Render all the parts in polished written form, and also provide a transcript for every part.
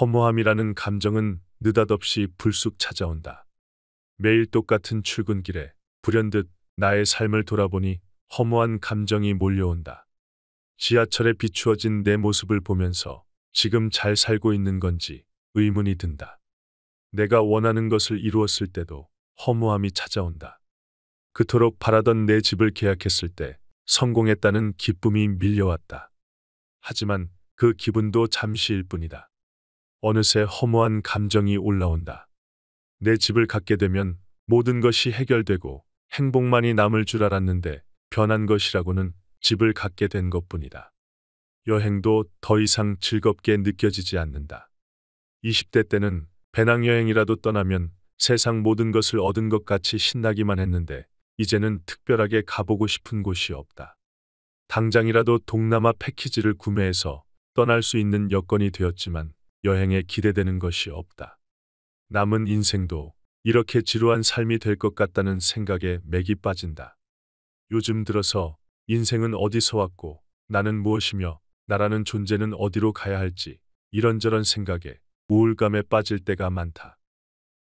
허무함이라는 감정은 느닷없이 불쑥 찾아온다. 매일 똑같은 출근길에 불현듯 나의 삶을 돌아보니 허무한 감정이 몰려온다. 지하철에 비추어진 내 모습을 보면서 지금 잘 살고 있는 건지 의문이 든다. 내가 원하는 것을 이루었을 때도 허무함이 찾아온다. 그토록 바라던 내 집을 계약했을 때 성공했다는 기쁨이 밀려왔다. 하지만 그 기분도 잠시일 뿐이다. 어느새 허무한 감정이 올라온다. 내 집을 갖게 되면 모든 것이 해결되고 행복만이 남을 줄 알았는데 변한 것이라고는 집을 갖게 된 것뿐이다. 여행도 더 이상 즐겁게 느껴지지 않는다. 20대 때는 배낭여행이라도 떠나면 세상 모든 것을 얻은 것 같이 신나기만 했는데 이제는 특별하게 가보고 싶은 곳이 없다. 당장이라도 동남아 패키지를 구매해서 떠날 수 있는 여건이 되었지만 여행에 기대되는 것이 없다. 남은 인생도 이렇게 지루한 삶이 될 것 같다는 생각에 맥이 빠진다. 요즘 들어서 인생은 어디서 왔고 나는 무엇이며 나라는 존재는 어디로 가야 할지 이런저런 생각에 우울감에 빠질 때가 많다.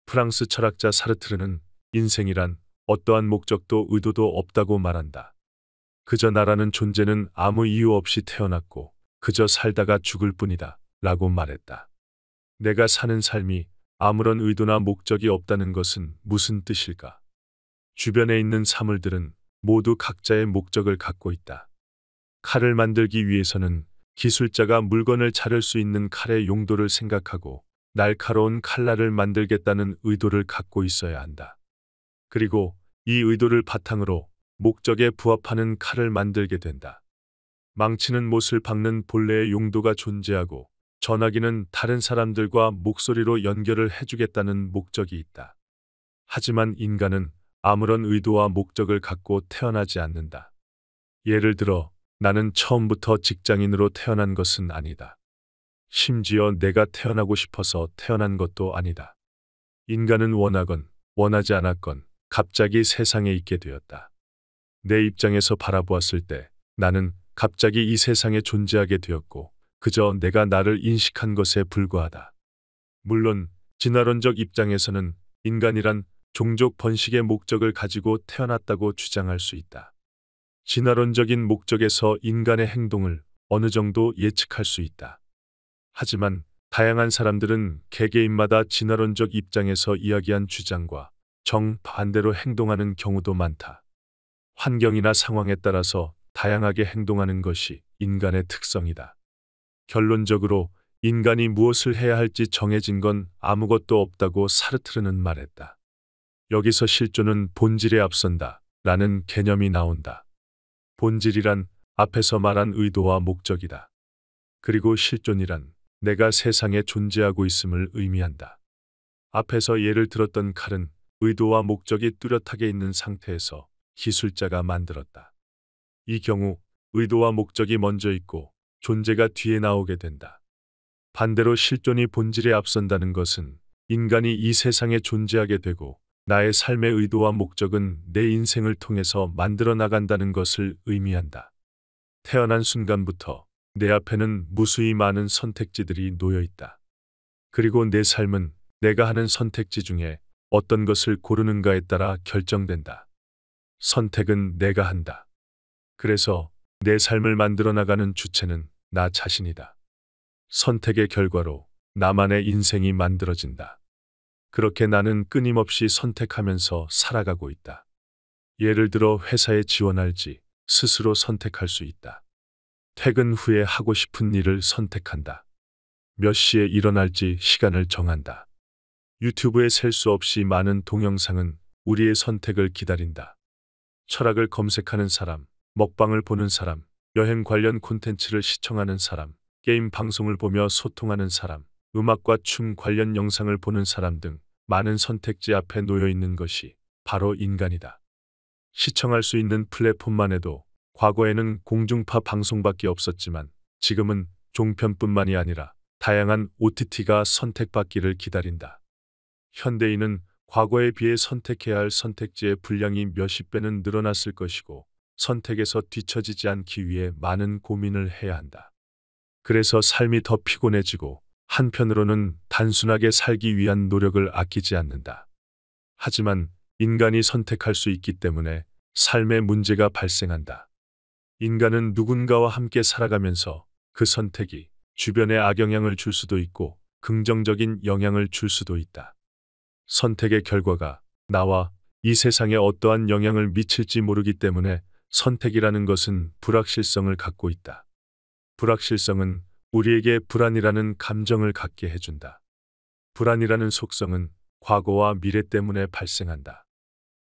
프랑스 철학자 사르트르는 인생이란 어떠한 목적도 의도도 없다고 말한다. 그저 나라는 존재는 아무 이유 없이 태어났고 그저 살다가 죽을 뿐이다 라고 말했다. 내가 사는 삶이 아무런 의도나 목적이 없다는 것은 무슨 뜻일까? 주변에 있는 사물들은 모두 각자의 목적을 갖고 있다. 칼을 만들기 위해서는 기술자가 물건을 자를 수 있는 칼의 용도를 생각하고 날카로운 칼날을 만들겠다는 의도를 갖고 있어야 한다. 그리고 이 의도를 바탕으로 목적에 부합하는 칼을 만들게 된다. 망치는 못을 박는 본래의 용도가 존재하고 전화기는 다른 사람들과 목소리로 연결을 해주겠다는 목적이 있다. 하지만 인간은 아무런 의도와 목적을 갖고 태어나지 않는다. 예를 들어 나는 처음부터 직장인으로 태어난 것은 아니다. 심지어 내가 태어나고 싶어서 태어난 것도 아니다. 인간은 원하건 원하지 않았건 갑자기 세상에 있게 되었다. 내 입장에서 바라보았을 때 나는 갑자기 이 세상에 존재하게 되었고 그저 내가 나를 인식한 것에 불과하다. 물론 진화론적 입장에서는 인간이란 종족 번식의 목적을 가지고 태어났다고 주장할 수 있다. 진화론적인 목적에서 인간의 행동을 어느 정도 예측할 수 있다. 하지만 다양한 사람들은 개개인마다 진화론적 입장에서 이야기한 주장과 정반대로 행동하는 경우도 많다. 환경이나 상황에 따라서 다양하게 행동하는 것이 인간의 특성이다. 결론적으로 인간이 무엇을 해야 할지 정해진 건 아무것도 없다고 사르트르는 말했다. 여기서 실존은 본질에 앞선다 라는 개념이 나온다. 본질이란 앞에서 말한 의도와 목적이다. 그리고 실존이란 내가 세상에 존재하고 있음을 의미한다. 앞에서 예를 들었던 칼은 의도와 목적이 뚜렷하게 있는 상태에서 기술자가 만들었다. 이 경우 의도와 목적이 먼저 있고 존재가 뒤에 나오게 된다. 반대로 실존이 본질에 앞선다는 것은 인간이 이 세상에 존재하게 되고 나의 삶의 의도와 목적은 내 인생을 통해서 만들어 나간다는 것을 의미한다. 태어난 순간부터 내 앞에는 무수히 많은 선택지들이 놓여 있다. 그리고 내 삶은 내가 하는 선택지 중에 어떤 것을 고르는가에 따라 결정된다. 선택은 내가 한다. 그래서 내 삶을 만들어 나가는 주체는 나 자신이다. 선택의 결과로 나만의 인생이 만들어진다. 그렇게 나는 끊임없이 선택하면서 살아가고 있다. 예를 들어 회사에 지원할지 스스로 선택할 수 있다. 퇴근 후에 하고 싶은 일을 선택한다. 몇 시에 일어날지 시간을 정한다. 유튜브에 셀 수 없이 많은 동영상은 우리의 선택을 기다린다. 철학을 검색하는 사람, 먹방을 보는 사람, 여행 관련 콘텐츠를 시청하는 사람, 게임 방송을 보며 소통하는 사람, 음악과 춤 관련 영상을 보는 사람 등 많은 선택지 앞에 놓여 있는 것이 바로 인간이다. 시청할 수 있는 플랫폼만 해도 과거에는 공중파 방송밖에 없었지만 지금은 종편뿐만이 아니라 다양한 OTT가 선택받기를 기다린다. 현대인은 과거에 비해 선택해야 할 선택지의 분량이 몇십 배는 늘어났을 것이고 선택에서 뒤처지지 않기 위해 많은 고민을 해야 한다. 그래서 삶이 더 피곤해지고 한편으로는 단순하게 살기 위한 노력을 아끼지 않는다. 하지만 인간이 선택할 수 있기 때문에 삶의 문제가 발생한다. 인간은 누군가와 함께 살아가면서 그 선택이 주변에 악영향을 줄 수도 있고 긍정적인 영향을 줄 수도 있다. 선택의 결과가 나와 이 세상에 어떠한 영향을 미칠지 모르기 때문에 선택이라는 것은 불확실성을 갖고 있다. 불확실성은 우리에게 불안이라는 감정을 갖게 해준다. 불안이라는 속성은 과거와 미래 때문에 발생한다.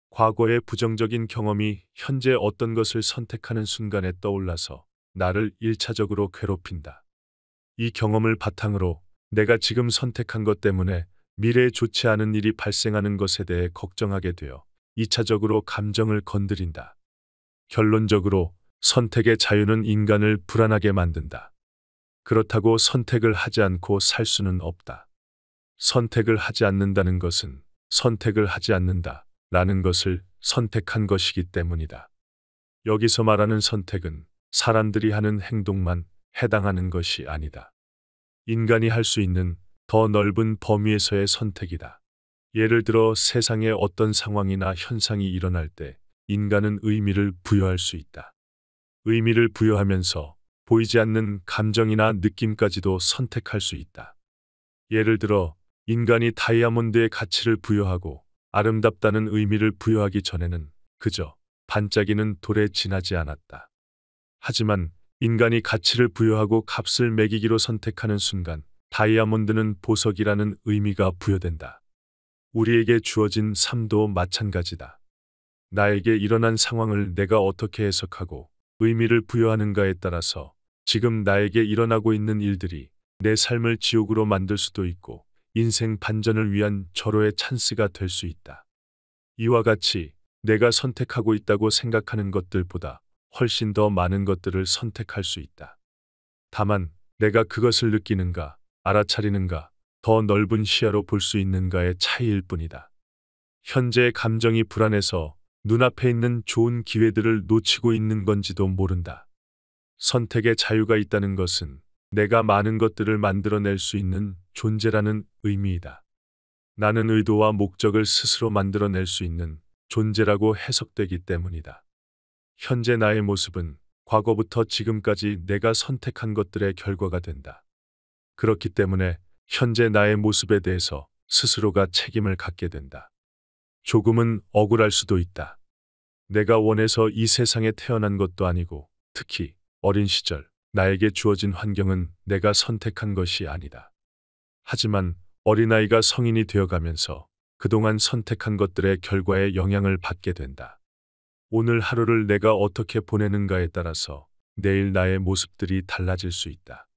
과거의 부정적인 경험이 현재 어떤 것을 선택하는 순간에 떠올라서 나를 1차적으로 괴롭힌다. 이 경험을 바탕으로 내가 지금 선택한 것 때문에 미래에 좋지 않은 일이 발생하는 것에 대해 걱정하게 되어 2차적으로 감정을 건드린다. 결론적으로 선택의 자유는 인간을 불안하게 만든다. 그렇다고 선택을 하지 않고 살 수는 없다. 선택을 하지 않는다는 것은 선택을 하지 않는다 라는 것을 선택한 것이기 때문이다. 여기서 말하는 선택은 사람들이 하는 행동만 해당하는 것이 아니다. 인간이 할 수 있는 더 넓은 범위에서의 선택이다. 예를 들어 세상에 어떤 상황이나 현상이 일어날 때 인간은 의미를 부여할 수 있다. 의미를 부여하면서 보이지 않는 감정이나 느낌까지도 선택할 수 있다. 예를 들어 인간이 다이아몬드의 가치를 부여하고 아름답다는 의미를 부여하기 전에는 그저 반짝이는 돌에 지나지 않았다. 하지만 인간이 가치를 부여하고 값을 매기기로 선택하는 순간 다이아몬드는 보석이라는 의미가 부여된다. 우리에게 주어진 삶도 마찬가지다. 나에게 일어난 상황을 내가 어떻게 해석하고 의미를 부여하는가에 따라서 지금 나에게 일어나고 있는 일들이 내 삶을 지옥으로 만들 수도 있고 인생 반전을 위한 절호의 찬스가 될 수 있다. 이와 같이 내가 선택하고 있다고 생각하는 것들보다 훨씬 더 많은 것들을 선택할 수 있다. 다만 내가 그것을 느끼는가, 알아차리는가, 더 넓은 시야로 볼 수 있는가의 차이일 뿐이다. 현재의 감정이 불안해서 눈앞에 있는 좋은 기회들을 놓치고 있는 건지도 모른다. 선택의 자유가 있다는 것은 내가 많은 것들을 만들어낼 수 있는 존재라는 의미이다. 나는 의도와 목적을 스스로 만들어낼 수 있는 존재라고 해석되기 때문이다. 현재 나의 모습은 과거부터 지금까지 내가 선택한 것들의 결과가 된다. 그렇기 때문에 현재 나의 모습에 대해서 스스로가 책임을 갖게 된다. 조금은 억울할 수도 있다. 내가 원해서 이 세상에 태어난 것도 아니고 특히 어린 시절 나에게 주어진 환경은 내가 선택한 것이 아니다. 하지만 어린아이가 성인이 되어가면서 그동안 선택한 것들의 결과에 영향을 받게 된다. 오늘 하루를 내가 어떻게 보내는가에 따라서 내일 나의 모습들이 달라질 수 있다.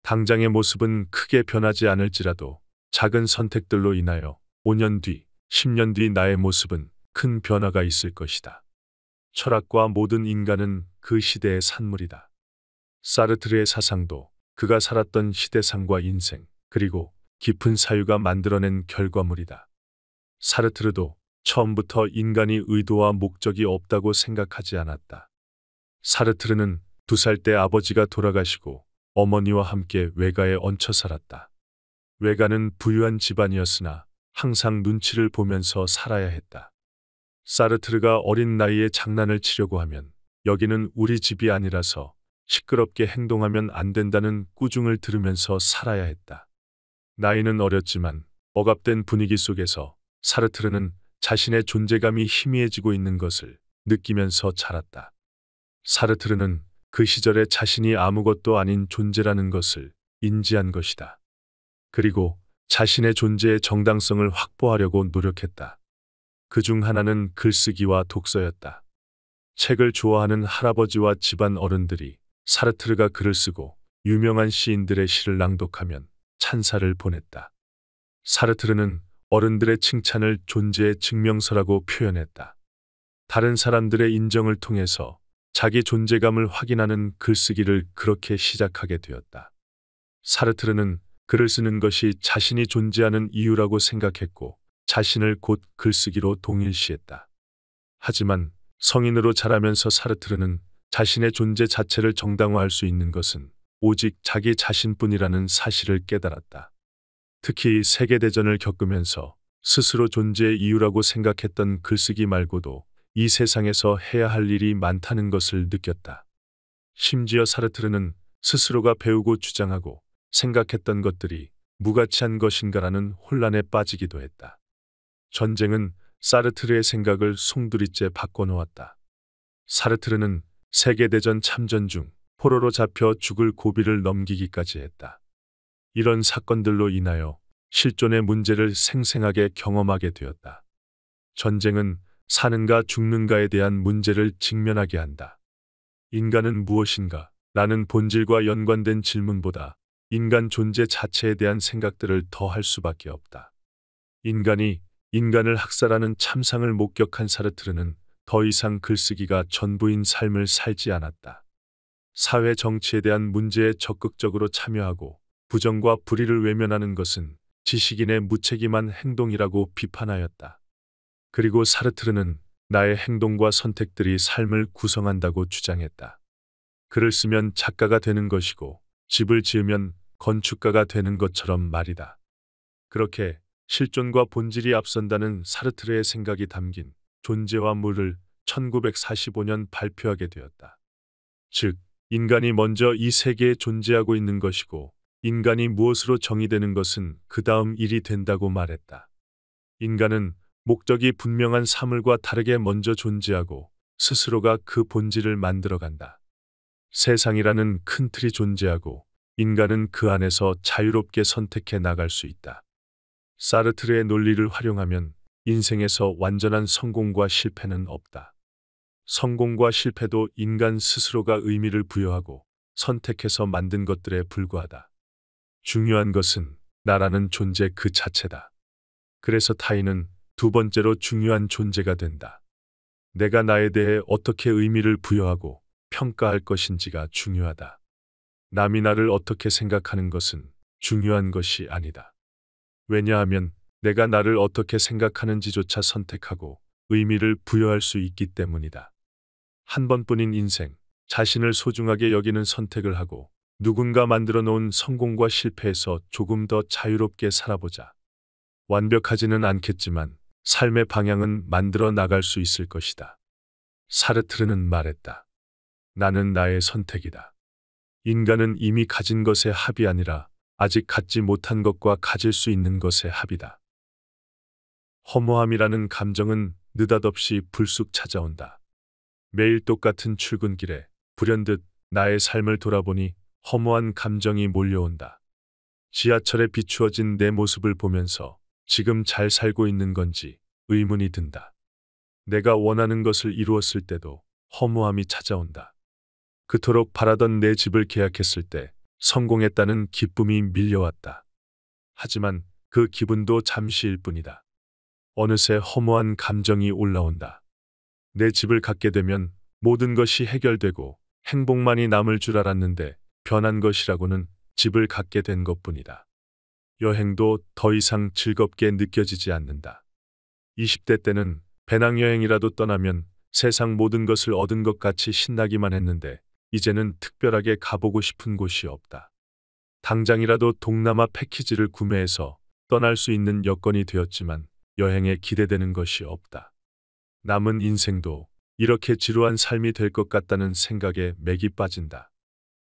당장의 모습은 크게 변하지 않을지라도 작은 선택들로 인하여 5년 뒤, 10년 뒤 나의 모습은 큰 변화가 있을 것이다. 철학과 모든 인간은 그 시대의 산물이다. 사르트르의 사상도 그가 살았던 시대상과 인생, 그리고 깊은 사유가 만들어낸 결과물이다. 사르트르도 처음부터 인간이 의도와 목적이 없다고 생각하지 않았다. 사르트르는 2살 때 아버지가 돌아가시고 어머니와 함께 외가에 얹혀 살았다. 외가는 부유한 집안이었으나 항상 눈치를 보면서 살아야 했다. 사르트르가 어린 나이에 장난을 치려고 하면 여기는 우리 집이 아니라서 시끄럽게 행동하면 안 된다는 꾸중을 들으면서 살아야 했다. 나이는 어렸지만 억압된 분위기 속에서 사르트르는 자신의 존재감이 희미해지고 있는 것을 느끼면서 자랐다. 사르트르는 그 시절에 자신이 아무것도 아닌 존재라는 것을 인지한 것이다. 그리고 자신의 존재의 정당성을 확보하려고 노력했다. 그중 하나는 글쓰기와 독서였다. 책을 좋아하는 할아버지와 집안 어른들이 사르트르가 글을 쓰고 유명한 시인들의 시를 낭독하면 찬사를 보냈다. 사르트르는 어른들의 칭찬을 존재의 증명서라고 표현했다. 다른 사람들의 인정을 통해서 자기 존재감을 확인하는 글쓰기를 그렇게 시작하게 되었다. 사르트르는 글을 쓰는 것이 자신이 존재하는 이유라고 생각했고 자신을 곧 글쓰기로 동일시했다. 하지만 성인으로 자라면서 사르트르는 자신의 존재 자체를 정당화할 수 있는 것은 오직 자기 자신뿐이라는 사실을 깨달았다. 특히 세계대전을 겪으면서 스스로 존재의 이유라고 생각했던 글쓰기 말고도 이 세상에서 해야 할 일이 많다는 것을 느꼈다. 심지어 사르트르는 스스로가 배우고 주장하고 생각했던 것들이 무가치한 것인가라는 혼란에 빠지기도 했다. 전쟁은 사르트르의 생각을 송두리째 바꿔놓았다. 사르트르는 세계대전 참전 중 포로로 잡혀 죽을 고비를 넘기기까지 했다. 이런 사건들로 인하여 실존의 문제를 생생하게 경험하게 되었다. 전쟁은 사는가 죽는가에 대한 문제를 직면하게 한다. 인간은 무엇인가? 라는 본질과 연관된 질문보다 인간 존재 자체에 대한 생각들을 더 할 수밖에 없다. 인간이 인간을 학살하는 참상을 목격한 사르트르는 더 이상 글쓰기가 전부인 삶을 살지 않았다. 사회 정치에 대한 문제에 적극적으로 참여하고 부정과 불의를 외면하는 것은 지식인의 무책임한 행동이라고 비판하였다. 그리고 사르트르는 나의 행동과 선택들이 삶을 구성한다고 주장했다. 글을 쓰면 작가가 되는 것이고 집을 지으면 건축가가 되는 것처럼 말이다. 그렇게 실존과 본질이 앞선다는 사르트르의 생각이 담긴 존재와 물을 1945년 발표하게 되었다. 즉, 인간이 먼저 이 세계에 존재하고 있는 것이고 인간이 무엇으로 정의되는 것은 그 다음 일이 된다고 말했다. 인간은 목적이 분명한 사물과 다르게 먼저 존재하고 스스로가 그 본질을 만들어간다. 세상이라는 큰 틀이 존재하고 인간은 그 안에서 자유롭게 선택해 나갈 수 있다. 사르트르의 논리를 활용하면 인생에서 완전한 성공과 실패는 없다. 성공과 실패도 인간 스스로가 의미를 부여하고 선택해서 만든 것들에 불과하다. 중요한 것은 나라는 존재 그 자체다. 그래서 타인은 두 번째로 중요한 존재가 된다. 내가 나에 대해 어떻게 의미를 부여하고 평가할 것인지가 중요하다. 남이 나를 어떻게 생각하는 것은 중요한 것이 아니다. 왜냐하면 내가 나를 어떻게 생각하는지조차 선택하고 의미를 부여할 수 있기 때문이다. 한 번뿐인 인생, 자신을 소중하게 여기는 선택을 하고 누군가 만들어 놓은 성공과 실패에서 조금 더 자유롭게 살아보자. 완벽하지는 않겠지만 삶의 방향은 만들어 나갈 수 있을 것이다. 사르트르는 말했다. 나는 나의 선택이다. 인간은 이미 가진 것의 합이 아니라 아직 갖지 못한 것과 가질 수 있는 것의 합이다. 허무함이라는 감정은 느닷없이 불쑥 찾아온다. 매일 똑같은 출근길에 불현듯 나의 삶을 돌아보니 허무한 감정이 몰려온다. 지하철에 비추어진 내 모습을 보면서 지금 잘 살고 있는 건지 의문이 든다. 내가 원하는 것을 이루었을 때도 허무함이 찾아온다. 그토록 바라던 내 집을 계약했을 때 성공했다는 기쁨이 밀려왔다. 하지만 그 기분도 잠시일 뿐이다. 어느새 허무한 감정이 올라온다. 내 집을 갖게 되면 모든 것이 해결되고 행복만이 남을 줄 알았는데 변한 것이라고는 집을 갖게 된 것뿐이다. 여행도 더 이상 즐겁게 느껴지지 않는다. 20대 때는 배낭여행이라도 떠나면 세상 모든 것을 얻은 것 같이 신나기만 했는데 이제는 특별하게 가보고 싶은 곳이 없다. 당장이라도 동남아 패키지를 구매해서 떠날 수 있는 여건이 되었지만 여행에 기대되는 것이 없다. 남은 인생도 이렇게 지루한 삶이 될 것 같다는 생각에 맥이 빠진다.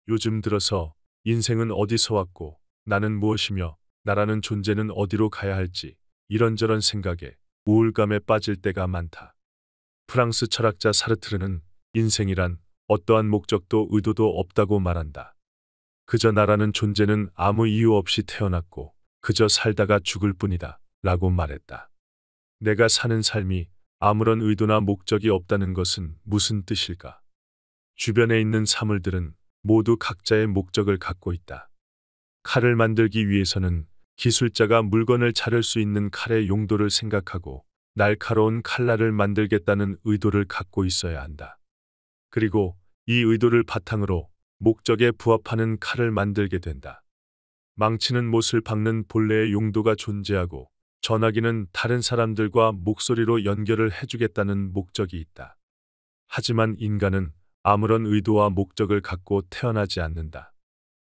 요즘 들어서 인생은 어디서 왔고 나는 무엇이며 나라는 존재는 어디로 가야 할지 이런저런 생각에 우울감에 빠질 때가 많다. 프랑스 철학자 사르트르는 인생이란 어떠한 목적도 의도도 없다고 말한다. 그저 나라는 존재는 아무 이유 없이 태어났고 그저 살다가 죽을 뿐이다 라고 말했다. 내가 사는 삶이 아무런 의도나 목적이 없다는 것은 무슨 뜻일까? 주변에 있는 사물들은 모두 각자의 목적을 갖고 있다. 칼을 만들기 위해서는 기술자가 물건을 자를 수 있는 칼의 용도를 생각하고 날카로운 칼날을 만들겠다는 의도를 갖고 있어야 한다. 그리고 이 의도를 바탕으로 목적에 부합하는 칼을 만들게 된다. 망치는 못을 박는 본래의 용도가 존재하고 전화기는 다른 사람들과 목소리로 연결을 해주겠다는 목적이 있다. 하지만 인간은 아무런 의도와 목적을 갖고 태어나지 않는다.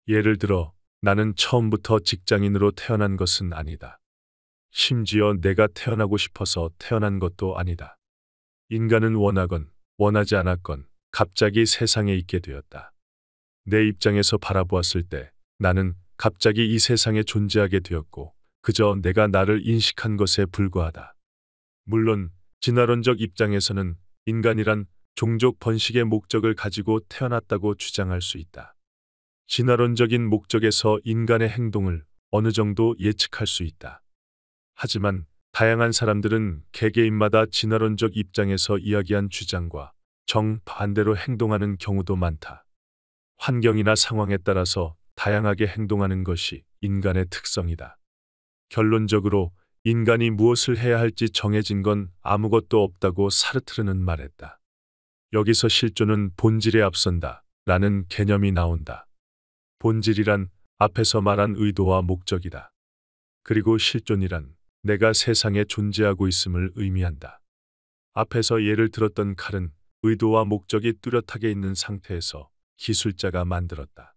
예를 들어 나는 처음부터 직장인으로 태어난 것은 아니다. 심지어 내가 태어나고 싶어서 태어난 것도 아니다. 인간은 원하건 원하지 않았건 갑자기 세상에 있게 되었다. 내 입장에서 바라보았을 때 나는 갑자기 이 세상에 존재하게 되었고 그저 내가 나를 인식한 것에 불과하다. 물론 진화론적 입장에서는 인간이란 종족 번식의 목적을 가지고 태어났다고 주장할 수 있다. 진화론적인 목적에서 인간의 행동을 어느 정도 예측할 수 있다. 하지만 다양한 사람들은 개개인마다 진화론적 입장에서 이야기한 주장과 정반대로 행동하는 경우도 많다. 환경이나 상황에 따라서 다양하게 행동하는 것이 인간의 특성이다. 결론적으로 인간이 무엇을 해야 할지 정해진 건 아무것도 없다고 사르트르는 말했다. 여기서 실존은 본질에 앞선다 라는 개념이 나온다. 본질이란 앞에서 말한 의도와 목적이다. 그리고 실존이란 내가 세상에 존재하고 있음을 의미한다. 앞에서 예를 들었던 칼은 의도와 목적이 뚜렷하게 있는 상태에서 기술자가 만들었다.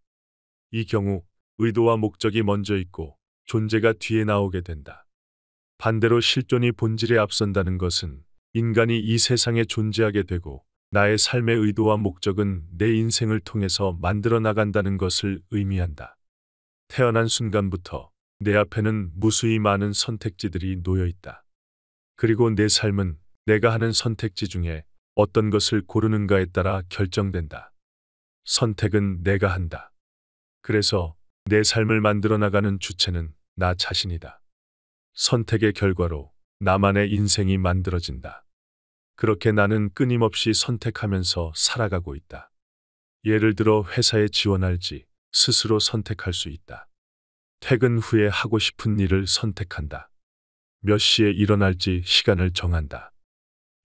이 경우 의도와 목적이 먼저 있고 존재가 뒤에 나오게 된다. 반대로 실존이 본질에 앞선다는 것은 인간이 이 세상에 존재하게 되고 나의 삶의 의도와 목적은 내 인생을 통해서 만들어 나간다는 것을 의미한다. 태어난 순간부터 내 앞에는 무수히 많은 선택지들이 놓여 있다. 그리고 내 삶은 내가 하는 선택지 중에 어떤 것을 고르는가에 따라 결정된다. 선택은 내가 한다. 그래서 내 삶을 만들어 나가는 주체는 나 자신이다. 선택의 결과로 나만의 인생이 만들어진다. 그렇게 나는 끊임없이 선택하면서 살아가고 있다. 예를 들어 회사에 지원할지 스스로 선택할 수 있다. 퇴근 후에 하고 싶은 일을 선택한다. 몇 시에 일어날지 시간을 정한다.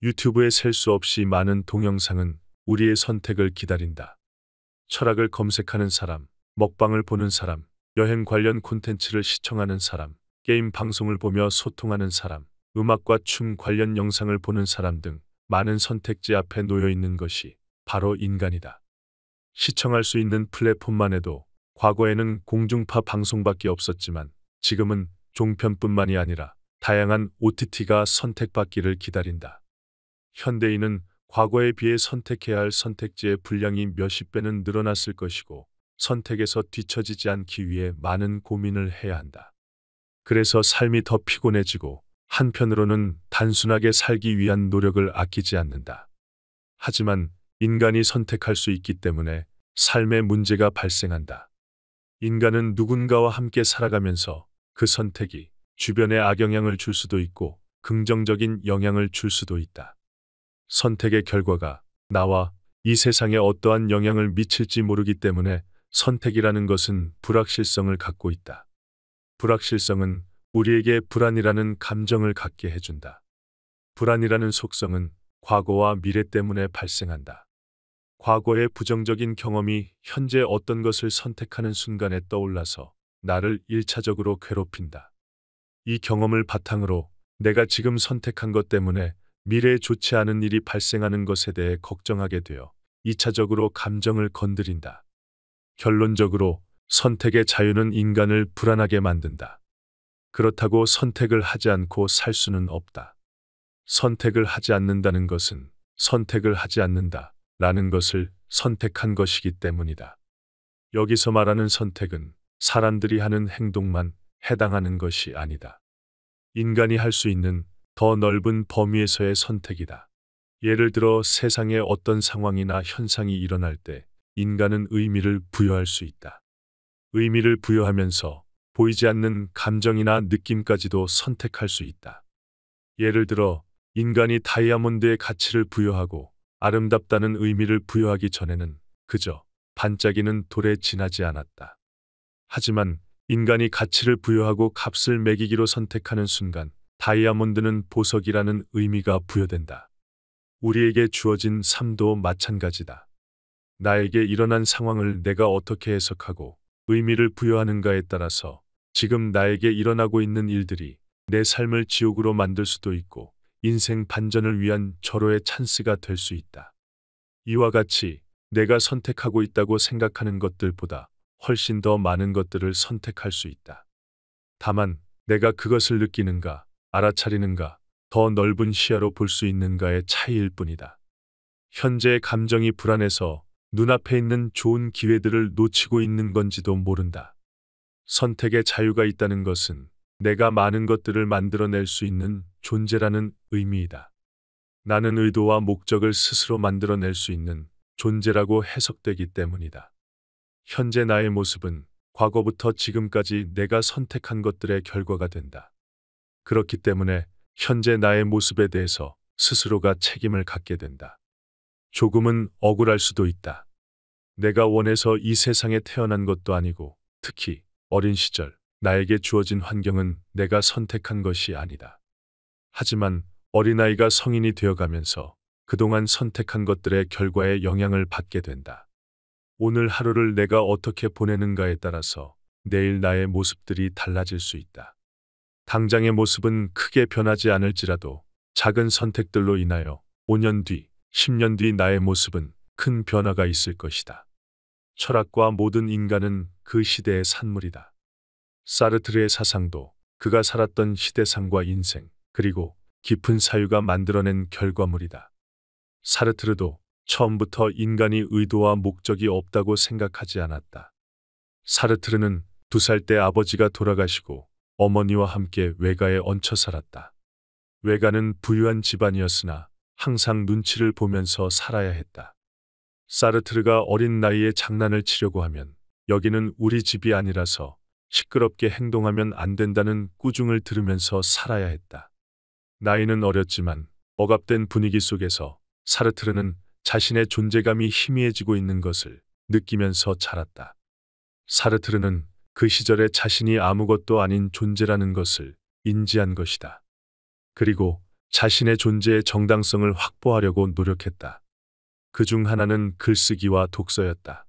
유튜브에 셀 수 없이 많은 동영상은 우리의 선택을 기다린다. 철학을 검색하는 사람, 먹방을 보는 사람, 여행 관련 콘텐츠를 시청하는 사람, 게임 방송을 보며 소통하는 사람, 음악과 춤 관련 영상을 보는 사람 등 많은 선택지 앞에 놓여 있는 것이 바로 인간이다. 시청할 수 있는 플랫폼만 해도 과거에는 공중파 방송밖에 없었지만 지금은 종편뿐만이 아니라 다양한 OTT가 선택받기를 기다린다. 현대인은 과거에 비해 선택해야 할 선택지의 분량이 몇십 배는 늘어났을 것이고 선택에서 뒤처지지 않기 위해 많은 고민을 해야 한다. 그래서 삶이 더 피곤해지고 한편으로는 단순하게 살기 위한 노력을 아끼지 않는다. 하지만 인간이 선택할 수 있기 때문에 삶에 문제가 발생한다. 인간은 누군가와 함께 살아가면서 그 선택이 주변에 악영향을 줄 수도 있고 긍정적인 영향을 줄 수도 있다. 선택의 결과가 나와 이 세상에 어떠한 영향을 미칠지 모르기 때문에 선택이라는 것은 불확실성을 갖고 있다. 불확실성은 우리에게 불안이라는 감정을 갖게 해준다. 불안이라는 속성은 과거와 미래 때문에 발생한다. 과거의 부정적인 경험이 현재 어떤 것을 선택하는 순간에 떠올라서 나를 1차적으로 괴롭힌다. 이 경험을 바탕으로 내가 지금 선택한 것 때문에 미래에 좋지 않은 일이 발생하는 것에 대해 걱정하게 되어 2차적으로 감정을 건드린다. 결론적으로 선택의 자유는 인간을 불안하게 만든다. 그렇다고 선택을 하지 않고 살 수는 없다. 선택을 하지 않는다는 것은 선택을 하지 않는다 라는 것을 선택한 것이기 때문이다. 여기서 말하는 선택은 사람들이 하는 행동만 해당하는 것이 아니다. 인간이 할 수 있는 더 넓은 범위에서의 선택이다. 예를 들어 세상에 어떤 상황이나 현상이 일어날 때 인간은 의미를 부여할 수 있다. 의미를 부여하면서 보이지 않는 감정이나 느낌까지도 선택할 수 있다. 예를 들어 인간이 다이아몬드의 가치를 부여하고 아름답다는 의미를 부여하기 전에는 그저 반짝이는 돌에 지나지 않았다. 하지만 인간이 가치를 부여하고 값을 매기기로 선택하는 순간 다이아몬드는 보석이라는 의미가 부여된다. 우리에게 주어진 삶도 마찬가지다. 나에게 일어난 상황을 내가 어떻게 해석하고 의미를 부여하는가에 따라서 지금 나에게 일어나고 있는 일들이 내 삶을 지옥으로 만들 수도 있고 인생 반전을 위한 절호의 찬스가 될 수 있다. 이와 같이 내가 선택하고 있다고 생각하는 것들보다 훨씬 더 많은 것들을 선택할 수 있다. 다만 내가 그것을 느끼는가, 알아차리는가, 더 넓은 시야로 볼 수 있는가의 차이일 뿐이다. 현재의 감정이 불안해서 눈앞에 있는 좋은 기회들을 놓치고 있는 건지도 모른다. 선택의 자유가 있다는 것은 내가 많은 것들을 만들어낼 수 있는 존재라는 의미이다. 나는 의도와 목적을 스스로 만들어낼 수 있는 존재라고 해석되기 때문이다. 현재 나의 모습은 과거부터 지금까지 내가 선택한 것들의 결과가 된다. 그렇기 때문에 현재 나의 모습에 대해서 스스로가 책임을 갖게 된다. 조금은 억울할 수도 있다. 내가 원해서 이 세상에 태어난 것도 아니고, 특히 어린 시절 나에게 주어진 환경은 내가 선택한 것이 아니다. 하지만 어린아이가 성인이 되어가면서 그동안 선택한 것들의 결과에 영향을 받게 된다. 오늘 하루를 내가 어떻게 보내는가에 따라서 내일 나의 모습들이 달라질 수 있다. 당장의 모습은 크게 변하지 않을지라도 작은 선택들로 인하여 5년 뒤, 10년 뒤 나의 모습은 큰 변화가 있을 것이다. 철학과 모든 인간은 그 시대의 산물이다. 사르트르의 사상도 그가 살았던 시대상과 인생, 그리고 깊은 사유가 만들어낸 결과물이다. 사르트르도 처음부터 인간이 의도와 목적이 없다고 생각하지 않았다. 사르트르는 2살 때 아버지가 돌아가시고 어머니와 함께 외가에 얹혀 살았다. 외가는 부유한 집안이었으나 항상 눈치를 보면서 살아야 했다. 사르트르가 어린 나이에 장난을 치려고 하면 여기는 우리 집이 아니라서 시끄럽게 행동하면 안 된다는 꾸중을 들으면서 살아야 했다. 나이는 어렸지만 억압된 분위기 속에서 사르트르는 자신의 존재감이 희미해지고 있는 것을 느끼면서 자랐다. 사르트르는 그 시절에 자신이 아무것도 아닌 존재라는 것을 인지한 것이다. 그리고 자신의 존재의 정당성을 확보하려고 노력했다. 그중 하나는 글쓰기와 독서였다.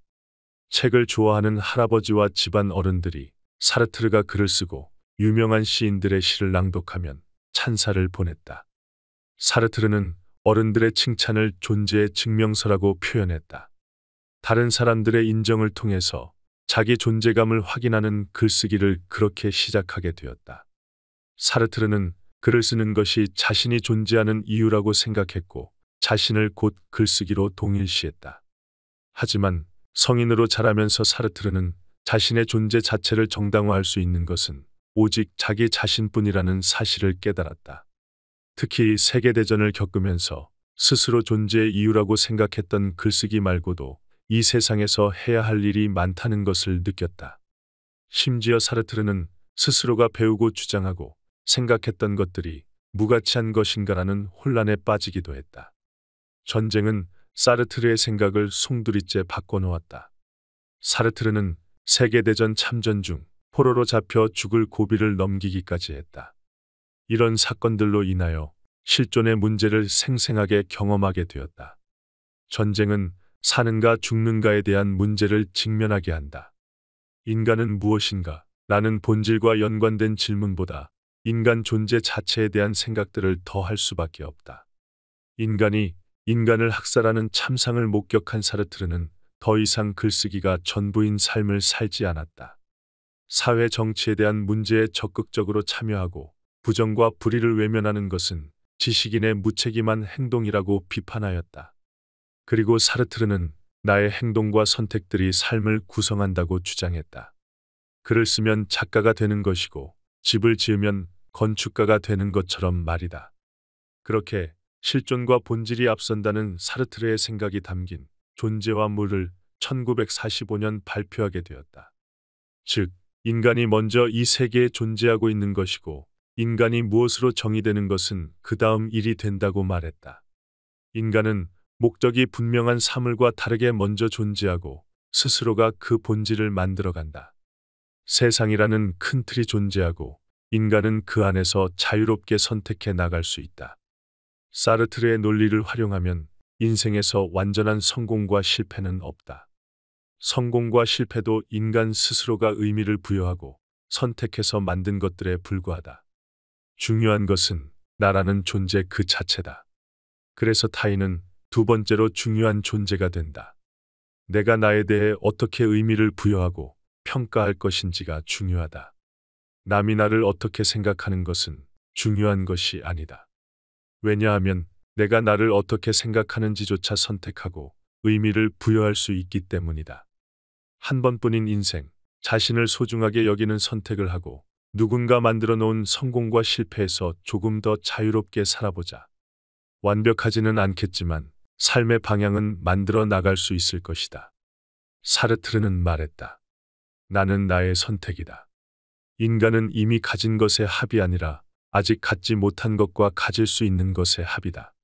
책을 좋아하는 할아버지와 집안 어른들이 사르트르가 글을 쓰고 유명한 시인들의 시를 낭독하면 찬사를 보냈다. 사르트르는 어른들의 칭찬을 존재의 증명서라고 표현했다. 다른 사람들의 인정을 통해서 자기 존재감을 확인하는 글쓰기를 그렇게 시작하게 되었다. 사르트르는 글을 쓰는 것이 자신이 존재하는 이유라고 생각했고 자신을 곧 글쓰기로 동일시했다. 하지만 성인으로 자라면서 사르트르는 자신의 존재 자체를 정당화할 수 있는 것은 오직 자기 자신뿐이라는 사실을 깨달았다. 특히 세계대전을 겪으면서 스스로 존재의 이유라고 생각했던 글쓰기 말고도 이 세상에서 해야 할 일이 많다는 것을 느꼈다. 심지어 사르트르는 스스로가 배우고 주장하고 생각했던 것들이 무가치한 것인가라는 혼란에 빠지기도 했다. 전쟁은 사르트르의 생각을 송두리째 바꿔놓았다. 사르트르는 세계대전 참전 중 포로로 잡혀 죽을 고비를 넘기기까지 했다. 이런 사건들로 인하여 실존의 문제를 생생하게 경험하게 되었다. 전쟁은 사는가 죽는가에 대한 문제를 직면하게 한다. 인간은 무엇인가? 라는 본질과 연관된 질문보다 인간 존재 자체에 대한 생각들을 더 할 수밖에 없다. 인간이 인간을 학살하는 참상을 목격한 사르트르는 더 이상 글쓰기가 전부인 삶을 살지 않았다. 사회 정치에 대한 문제에 적극적으로 참여하고 부정과 불의를 외면하는 것은 지식인의 무책임한 행동이라고 비판하였다. 그리고 사르트르는 나의 행동과 선택들이 삶을 구성한다고 주장했다. 글을 쓰면 작가가 되는 것이고 집을 지으면 건축가가 되는 것처럼 말이다. 그렇게 실존과 본질이 앞선다는 사르트르의 생각이 담긴 존재와 물을 1945년 발표하게 되었다. 즉, 인간이 먼저 이 세계에 존재하고 있는 것이고 인간이 무엇으로 정의되는 것은 그 다음 일이 된다고 말했다. 인간은 목적이 분명한 사물과 다르게 먼저 존재하고 스스로가 그 본질을 만들어간다. 세상이라는 큰 틀이 존재하고 인간은 그 안에서 자유롭게 선택해 나갈 수 있다. 사르트르의 논리를 활용하면 인생에서 완전한 성공과 실패는 없다. 성공과 실패도 인간 스스로가 의미를 부여하고 선택해서 만든 것들에 불과하다. 중요한 것은 나라는 존재 그 자체다. 그래서 타인은 두 번째로 중요한 존재가 된다. 내가 나에 대해 어떻게 의미를 부여하고 평가할 것인지가 중요하다. 남이 나를 어떻게 생각하는 것은 중요한 것이 아니다. 왜냐하면 내가 나를 어떻게 생각하는지조차 선택하고 의미를 부여할 수 있기 때문이다. 한 번뿐인 인생, 자신을 소중하게 여기는 선택을 하고 누군가 만들어 놓은 성공과 실패에서 조금 더 자유롭게 살아보자. 완벽하지는 않겠지만 삶의 방향은 만들어 나갈 수 있을 것이다. 사르트르는 말했다. 나는 나의 선택이다. 인간은 이미 가진 것의 합이 아니라 아직 갖지 못한 것과 가질 수 있는 것의 합이다.